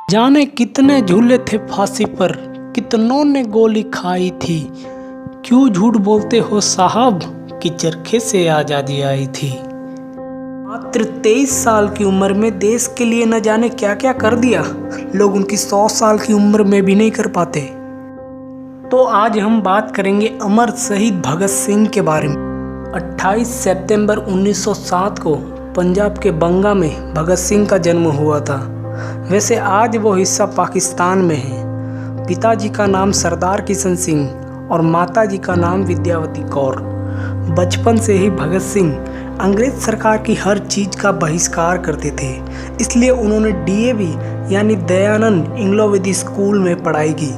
जाने कितने झूले थे फांसी पर, कितनों ने गोली खाई थी। क्यों झूठ बोलते हो साहब कि चरखे से आज़ादी आई थी। मात्र 23 साल की उम्र में देश के लिए न जाने क्या क्या कर दिया, लोग उनकी 100 साल की उम्र में भी नहीं कर पाते। तो आज हम बात करेंगे अमर शहीद भगत सिंह के बारे में। 28 सितंबर 1907 को पंजाब के बंगा में भगत सिंह का जन्म हुआ था। वैसे आज वो हिस्सा पाकिस्तान में है। पिताजी का नाम सरदार किशन सिंह और माताजी का नाम विद्यावती कौर। बचपन से ही भगत सिंह अंग्रेज सरकार की हर चीज़ का बहिष्कार करते थे, इसलिए उन्होंने डीएवी यानी दयानंद इंग्लो विद्या स्कूल में पढ़ाई की।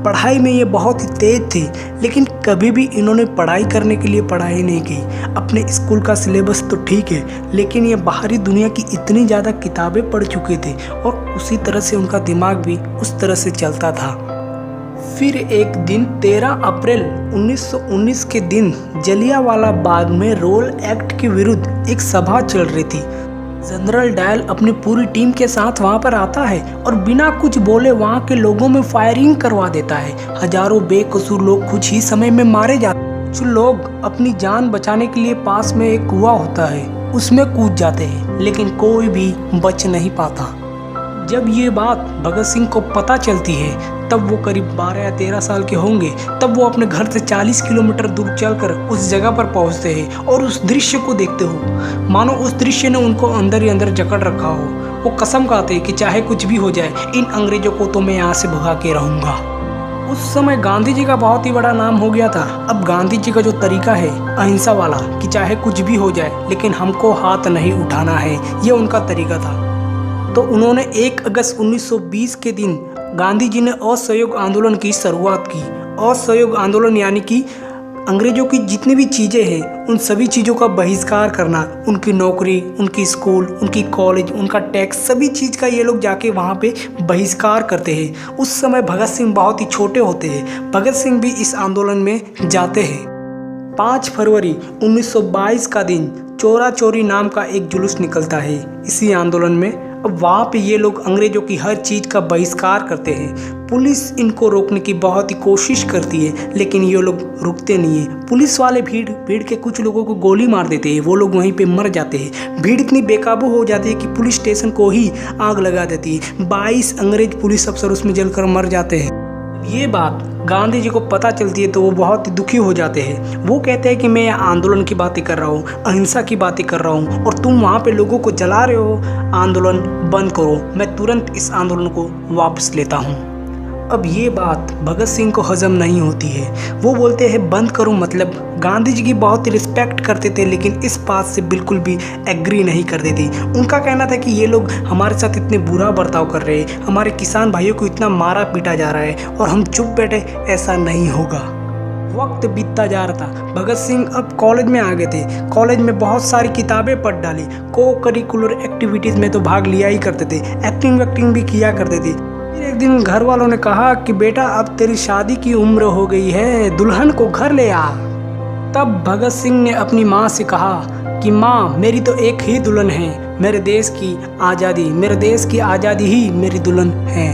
पढ़ाई में ये बहुत ही तेज थे, लेकिन कभी भी इन्होंने पढ़ाई करने के लिए पढ़ाई नहीं की। अपने स्कूल का सिलेबस तो ठीक है, लेकिन ये बाहरी दुनिया की इतनी ज़्यादा किताबें पढ़ चुके थे और उसी तरह से उनका दिमाग भी उस तरह से चलता था। फिर एक दिन 13 अप्रैल 1919 के दिन जलियांवाला बाग में रोल एक्ट के विरुद्ध एक सभा चल रही थी। जनरल डायल अपनी पूरी टीम के साथ वहां पर आता है और बिना कुछ बोले वहां के लोगों में फायरिंग करवा देता है। हजारों बेकसूर लोग कुछ ही समय में मारे जाते हैं। कुछ लोग अपनी जान बचाने के लिए पास में एक कुआं होता है, उसमें कूद जाते हैं, लेकिन कोई भी बच नहीं पाता। जब ये बात भगत सिंह को पता चलती है, तब वो करीब 12 या 13 साल के होंगे। तब वो अपने घर से 40 किलोमीटर दूर चलकर उस जगह पर पहुंचते हैं और उस दृश्य को देखते हो मानो उस दृश्य ने उनको अंदर ही अंदर जकड़ रखा हो। वो कसम खाते हैं कि चाहे कुछ भी हो जाए, इन अंग्रेजों को तो मैं यहाँ से भगा के रहूँगा। उस समय गांधी जी का बहुत ही बड़ा नाम हो गया था। अब गांधी जी का जो तरीका है अहिंसा वाला, कि चाहे कुछ भी हो जाए लेकिन हमको हाथ नहीं उठाना है, ये उनका तरीका था। तो उन्होंने 1 अगस्त 1920 के दिन गांधी जी ने असहयोग आंदोलन की शुरुआत की। असहयोग आंदोलन यानी कि अंग्रेजों की जितनी भी चीज़ें हैं उन सभी चीज़ों का बहिष्कार करना। उनकी नौकरी, उनकी स्कूल, उनकी कॉलेज, उनका टैक्स, सभी चीज़ का ये लोग जाके वहाँ पे बहिष्कार करते हैं। उस समय भगत सिंह बहुत ही छोटे होते हैं। भगत सिंह भी इस आंदोलन में जाते हैं। 5 फरवरी 1922 का दिन चोरा चोरी नाम का एक जुलूस निकलता है इसी आंदोलन में। अब वहाँ पे ये लोग अंग्रेजों की हर चीज़ का बहिष्कार करते हैं। पुलिस इनको रोकने की बहुत ही कोशिश करती है, लेकिन ये लोग रुकते नहीं है। पुलिस वाले भीड़ के कुछ लोगों को गोली मार देते हैं, वो लोग वहीं पे मर जाते हैं। भीड़ इतनी बेकाबू हो जाती है कि पुलिस स्टेशन को ही आग लगा देती है। 22 अंग्रेज पुलिस अफसर उसमें जलकर मर जाते हैं। ये बात गांधी जी को पता चलती है तो वो बहुत ही दुखी हो जाते हैं। वो कहते हैं कि मैं यहाँ आंदोलन की बातें कर रहा हूँ, अहिंसा की बातें कर रहा हूँ, और तुम वहाँ पे लोगों को जला रहे हो। आंदोलन बंद करो, मैं तुरंत इस आंदोलन को वापस लेता हूँ। अब ये बात भगत सिंह को हजम नहीं होती है। वो बोलते हैं बंद करो, मतलब गांधी जी की बहुत ही रिस्पेक्ट करते थे, लेकिन इस बात से बिल्कुल भी एग्री नहीं करते थे। उनका कहना था कि ये लोग हमारे साथ इतने बुरा बर्ताव कर रहे हैं, हमारे किसान भाइयों को इतना मारा पीटा जा रहा है और हम चुप बैठे, ऐसा नहीं होगा। वक्त बीतता जा रहा था। भगत सिंह अब कॉलेज में आ गए थे। कॉलेज में बहुत सारी किताबें पढ़ डाली। को करिकुलर एक्टिविटीज़ में तो भाग लिया ही करते थे, एक्टिंग वैक्टिंग भी किया करते थे। एक दिन घर वालों ने कहा कि बेटा अब तेरी शादी की उम्र हो गई है, दुल्हन को घर ले आ। तब भगत सिंह ने अपनी माँ से कहा कि माँ, मेरी तो एक ही दुल्हन है, मेरे देश की आज़ादी ही मेरी दुल्हन है।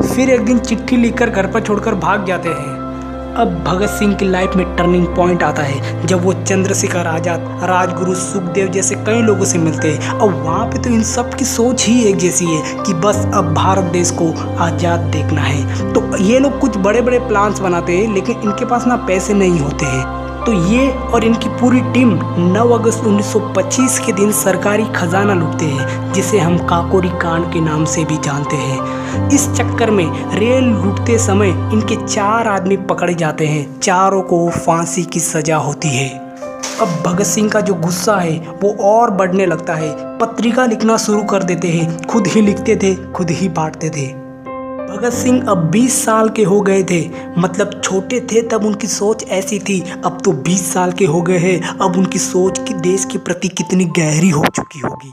फिर एक दिन चिट्ठी लिखकर घर पर छोड़कर भाग जाते हैं। अब भगत सिंह की लाइफ में टर्निंग पॉइंट आता है जब वो चंद्रशेखर आज़ाद, राजगुरु सुखदेव जैसे कई लोगों से मिलते हैं। और वहाँ पे तो इन सब की सोच ही एक जैसी है कि बस अब भारत देश को आज़ाद देखना है। तो ये लोग कुछ बड़े बड़े प्लान्स बनाते हैं, लेकिन इनके पास ना पैसे नहीं होते हैं। तो ये और इनकी पूरी टीम 9 अगस्त 1925 के दिन सरकारी खजाना लूटते हैं, जिसे हम काकोरी कांड के नाम से भी जानते हैं। इस चक्कर में रेल लूटते समय इनके 4 आदमी पकड़े जाते हैं। चारों को फांसी की सजा होती है। अब भगत सिंह का जो गुस्सा है वो और बढ़ने लगता है। पत्रिका लिखना शुरू कर देते हैं, खुद ही लिखते थे, खुद ही बांटते थे। भगत सिंह अब 20 साल के हो गए थे, मतलब छोटे थे तब उनकी सोच ऐसी थी, अब तो 20 साल के हो गए हैं। अब उनकी सोच की देश के प्रति कितनी गहरी हो चुकी होगी।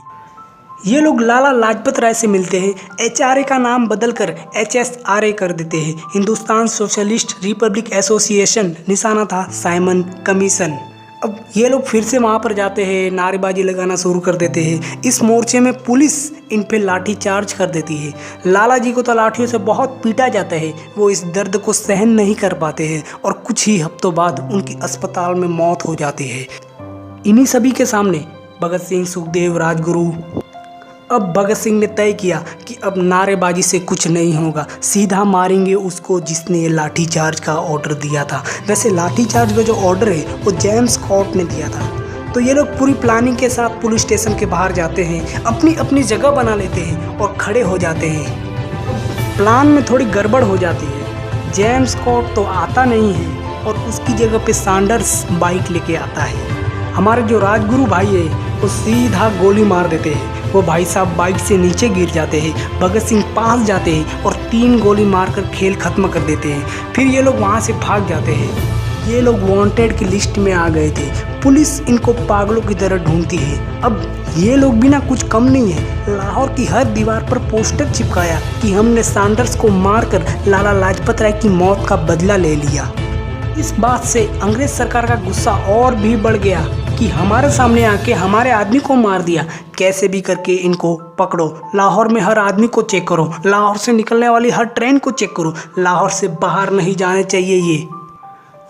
ये लोग लाला लाजपत राय से मिलते हैं। HRA का नाम बदलकर HSRA कर देते हैं। हिंदुस्तान सोशलिस्ट रिपब्लिक एसोसिएशन, निशाना था साइमन कमीशन। अब ये लोग फिर से वहाँ पर जाते हैं, नारेबाजी लगाना शुरू कर देते हैं। इस मोर्चे में पुलिस इन पे लाठी चार्ज कर देती है। लाला जी को तो लाठियों से बहुत पीटा जाता है, वो इस दर्द को सहन नहीं कर पाते हैं और कुछ ही हफ्तों बाद उनकी अस्पताल में मौत हो जाती है। इन्हीं सभी के सामने भगत सिंह, सुखदेव, राजगुरु। अब भगत सिंह ने तय किया कि अब नारेबाजी से कुछ नहीं होगा, सीधा मारेंगे उसको जिसने ये लाठी चार्ज का ऑर्डर दिया था। वैसे लाठी चार्ज का जो ऑर्डर है वो जेम्स स्कॉट ने दिया था। तो ये लोग पूरी प्लानिंग के साथ पुलिस स्टेशन के बाहर जाते हैं, अपनी अपनी जगह बना लेते हैं और खड़े हो जाते हैं। प्लान में थोड़ी गड़बड़ हो जाती है। जेम्स स्कॉट तो आता नहीं है और उसकी जगह पे सैंडर्स बाइक लेके आता है। हमारे जो राजगुरु भाई है वो सीधा गोली मार देते हैं। वो भाई साहब बाइक से नीचे गिर जाते हैं। भगत सिंह पास जाते हैं और 3 गोली मारकर खेल खत्म कर देते हैं। फिर ये लोग वहाँ से भाग जाते हैं। ये लोग वांटेड की लिस्ट में आ गए थे। पुलिस इनको पागलों की तरह ढूंढती है। अब ये लोग भी ना कुछ कम नहीं है। लाहौर की हर दीवार पर पोस्टर चिपकाया कि हमने सैंडर्स को मारकर लाला लाजपत राय की मौत का बदला ले लिया। इस बात से अंग्रेज सरकार का गुस्सा और भी बढ़ गया कि हमारे सामने आके हमारे आदमी को मार दिया, कैसे भी करके इनको पकड़ो। लाहौर में हर आदमी को चेक करो, लाहौर से निकलने वाली हर ट्रेन को चेक करो, लाहौर से बाहर नहीं जाने चाहिए ये।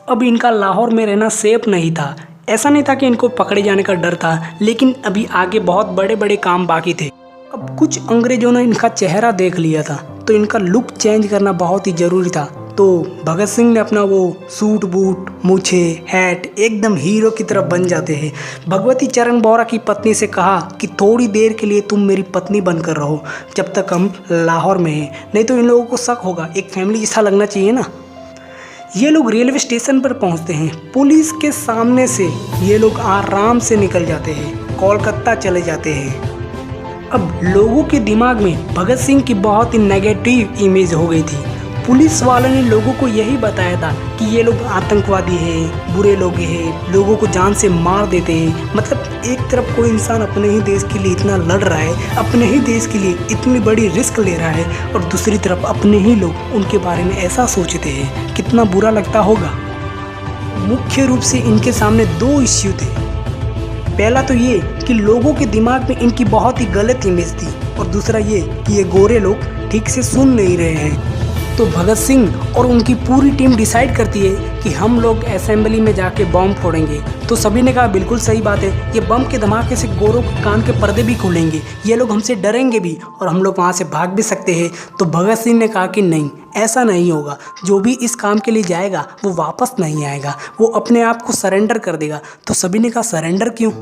अब इनका लाहौर में रहना सेफ नहीं था। ऐसा नहीं था कि इनको पकड़े जाने का डर था, लेकिन अभी आगे बहुत बड़े बड़े काम बाकी थे। अब कुछ अंग्रेजों ने इनका चेहरा देख लिया था, तो इनका लुक चेंज करना बहुत ही ज़रूरी था। तो भगत सिंह ने अपना वो सूट बूट, मूछे, हैट एकदम हीरो की तरह बन जाते हैं। भगवती चरण बोरा की पत्नी से कहा कि थोड़ी देर के लिए तुम मेरी पत्नी बनकर रहो जब तक हम लाहौर में हैं, नहीं तो इन लोगों को शक होगा, एक फैमिली जैसा लगना चाहिए ना। ये लोग रेलवे स्टेशन पर पहुंचते हैं। पुलिस के सामने से ये लोग आराम से निकल जाते हैं, कोलकाता चले जाते हैं। अब लोगों के दिमाग में भगत सिंह की बहुत ही नेगेटिव इमेज हो गई थी। पुलिस वालों ने लोगों को यही बताया था कि ये लोग आतंकवादी हैं, बुरे लोग हैं, लोगों को जान से मार देते हैं। मतलब एक तरफ कोई इंसान अपने ही देश के लिए इतना लड़ रहा है, अपने ही देश के लिए इतनी बड़ी रिस्क ले रहा है, और दूसरी तरफ अपने ही लोग उनके बारे में ऐसा सोचते हैं। कितना बुरा लगता होगा। मुख्य रूप से इनके सामने 2 इश्यू थे। पहला तो ये कि लोगों के दिमाग में इनकी बहुत ही गलत इमेज थी, और दूसरा ये कि ये गोरे लोग ठीक से सुन नहीं रहे हैं। तो भगत सिंह और उनकी पूरी टीम डिसाइड करती है कि हम लोग असेंबली में जाके बम फोड़ेंगे। तो सभी ने कहा बिल्कुल सही बात है, ये बम के धमाके से गोरों के कान के पर्दे भी खुलेंगे, ये लोग हमसे डरेंगे भी और हम लोग वहाँ से भाग भी सकते हैं। तो भगत सिंह ने कहा कि नहीं, ऐसा नहीं होगा, जो भी इस काम के लिए जाएगा वो वापस नहीं आएगा, वो अपने आप को सरेंडर कर देगा। तो सभी ने कहा सरेंडर क्यों?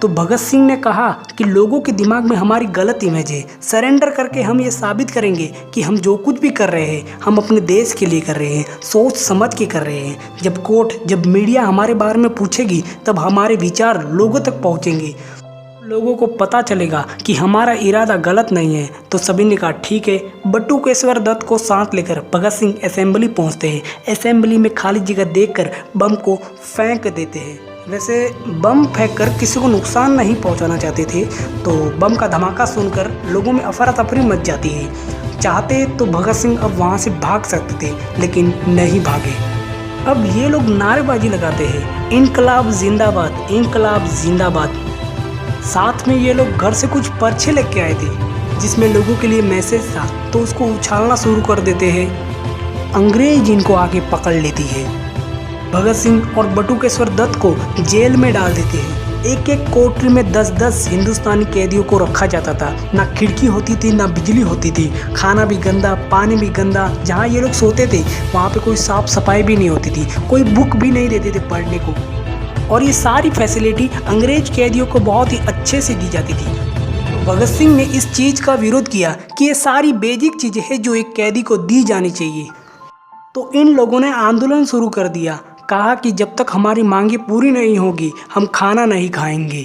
तो भगत सिंह ने कहा कि लोगों के दिमाग में हमारी गलत इमेज है, सरेंडर करके हम ये साबित करेंगे कि हम जो कुछ भी कर रहे हैं हम अपने देश के लिए कर रहे हैं, सोच समझ के कर रहे हैं। जब कोर्ट, जब मीडिया हमारे बारे में पूछेगी तब हमारे विचार लोगों तक पहुंचेंगे, लोगों को पता चलेगा कि हमारा इरादा गलत नहीं है। तो सभी ने कहा ठीक है। बटुकेश्वर दत्त को साथ लेकर भगत सिंह असेंबली पहुँचते हैं। असेंबली में खाली जगह देखकर बम को फेंक देते हैं। वैसे बम फेंककर किसी को नुकसान नहीं पहुंचाना चाहते थे, तो बम का धमाका सुनकर लोगों में अफरा तफरी मच जाती है। चाहते तो भगत सिंह अब वहां से भाग सकते थे, लेकिन नहीं भागे। अब ये लोग नारेबाजी लगाते हैं, इनकलाब जिंदाबाद, इनकलाब जिंदाबाद। साथ में ये लोग घर से कुछ पर्चे लेके आए थे जिसमें लोगों के लिए मैसेज था, तो उसको उछालना शुरू कर देते हैं। अंग्रेज इनको आगे पकड़ लेती है। भगत सिंह और बटुकेश्वर दत्त को जेल में डाल देते हैं। एक एक कोठरी में 10-10 हिंदुस्तानी कैदियों को रखा जाता था। ना खिड़की होती थी, ना बिजली होती थी, खाना भी गंदा, पानी भी गंदा। जहाँ ये लोग सोते थे वहाँ पे कोई साफ सफाई भी नहीं होती थी, कोई बुक भी नहीं देते थे पढ़ने को। और ये सारी फैसिलिटी अंग्रेज कैदियों को बहुत ही अच्छे से दी जाती थी। भगत सिंह ने इस चीज़ का विरोध किया कि ये सारी बेसिक चीज़ें हैं जो एक कैदी को दी जानी चाहिए। तो इन लोगों ने आंदोलन शुरू कर दिया। कहा कि जब तक हमारी मांगे पूरी नहीं होगी हम खाना नहीं खाएंगे।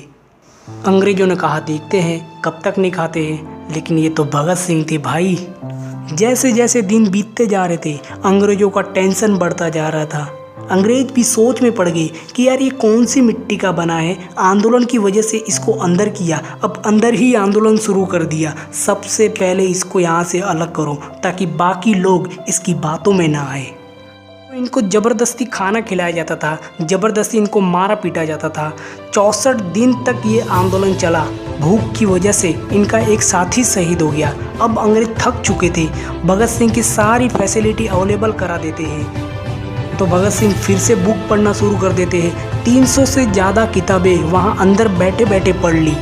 अंग्रेजों ने कहा देखते हैं कब तक नहीं खाते हैं, लेकिन ये तो भगत सिंह थे भाई। जैसे जैसे दिन बीतते जा रहे थे अंग्रेजों का टेंशन बढ़ता जा रहा था। अंग्रेज भी सोच में पड़ गए कि यार ये कौन सी मिट्टी का बना है, आंदोलन की वजह से इसको अंदर किया, अब अंदर ही आंदोलन शुरू कर दिया। सबसे पहले इसको यहाँ से अलग करो ताकि बाकी लोग इसकी बातों में ना आए। इनको ज़बरदस्ती खाना खिलाया जाता था, ज़बरदस्ती इनको मारा पीटा जाता था। 64 दिन तक ये आंदोलन चला। भूख की वजह से इनका एक साथी शहीद हो गया। अब अंग्रेज थक चुके थे, भगत सिंह की सारी फैसिलिटी अवेलेबल करा देते हैं तो भगत सिंह फिर से बुक पढ़ना शुरू कर देते हैं। 300 से ज़्यादा किताबें वहाँ अंदर बैठे बैठे पढ़ ली,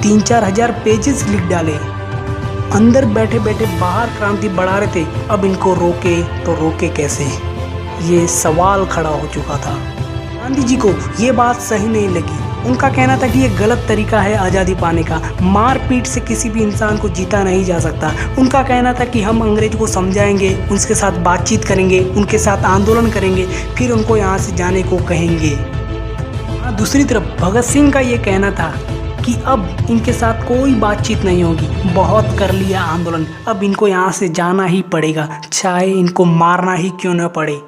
3-4 हज़ार पेजेस लिख डाले। अंदर बैठे बैठे बाहर क्रांति बढ़ा रहे थे, अब इनको रोके तो रोके कैसे, ये सवाल खड़ा हो चुका था। गांधी जी को ये बात सही नहीं लगी। उनका कहना था कि ये गलत तरीका है आज़ादी पाने का, मारपीट से किसी भी इंसान को जीता नहीं जा सकता। उनका कहना था कि हम अंग्रेज को समझाएंगे, उनके साथ बातचीत करेंगे, उनके साथ आंदोलन करेंगे, फिर उनको यहाँ से जाने को कहेंगे। दूसरी तरफ भगत सिंह का ये कहना था कि अब इनके साथ कोई बातचीत नहीं होगी, बहुत कर लिया आंदोलन, अब इनको यहाँ से जाना ही पड़ेगा, चाहे इनको मारना ही क्यों न पड़े।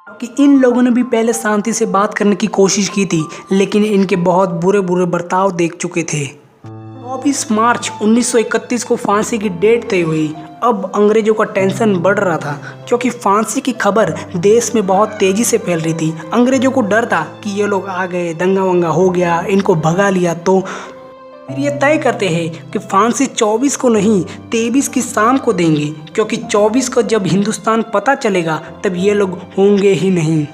कि इन लोगों ने भी पहले शांति से बात करने की कोशिश की थी, लेकिन इनके बहुत बुरे बुरे बर्ताव देख चुके थे। 24 मार्च 1931 को फांसी की डेट तय हुई। अब अंग्रेजों का टेंशन बढ़ रहा था, क्योंकि फांसी की खबर देश में बहुत तेज़ी से फैल रही थी। अंग्रेजों को डर था कि ये लोग आ गए, दंगा वंगा हो गया, इनको भगा लिया तो फिर ये तय करते हैं कि फांसी 24 को नहीं 23 की शाम को देंगे, क्योंकि 24 को जब हिंदुस्तान पता चलेगा तब ये लोग होंगे ही नहीं।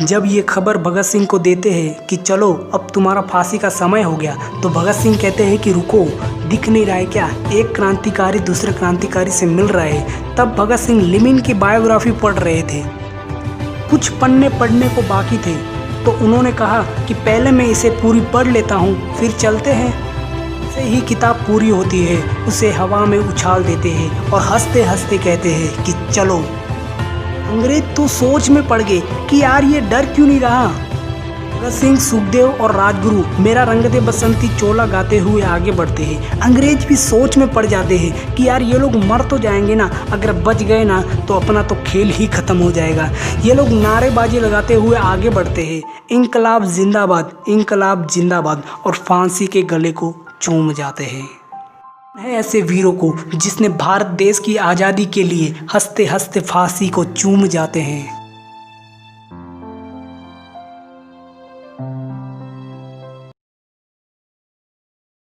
जब ये खबर भगत सिंह को देते हैं कि चलो अब तुम्हारा फांसी का समय हो गया, तो भगत सिंह कहते हैं कि रुको, दिख नहीं रहा है क्या, एक क्रांतिकारी दूसरे क्रांतिकारी से मिल रहा है। तब भगत सिंह लेनिन की बायोग्राफी पढ़ रहे थे, कुछ पन्ने पढ़ने को बाकी थे, तो उन्होंने कहा कि पहले मैं इसे पूरी पढ़ लेता हूँ, फिर चलते हैं। ऐसे ही किताब पूरी होती है, उसे हवा में उछाल देते हैं और हंसते हंसते कहते हैं कि चलो। अंग्रेज तो सोच में पड़ गए कि यार ये डर क्यों नहीं रहा। भगत सिंह, सुखदेव और राजगुरु मेरा रंग दे बसंती चोला गाते हुए आगे बढ़ते हैं। अंग्रेज भी सोच में पड़ जाते हैं कि यार ये लोग मर तो जाएंगे ना, अगर बच गए ना तो अपना तो खेल ही खत्म हो जाएगा। ये लोग नारेबाजी लगाते हुए आगे बढ़ते हैं, इंकलाब जिंदाबाद, इंकलाब जिंदाबाद, और फांसी के गले को चूम जाते हैं। ऐसे वीरों को जिसने भारत देश की आज़ादी के लिए हंसते हंसते फांसी को चूम जाते हैं।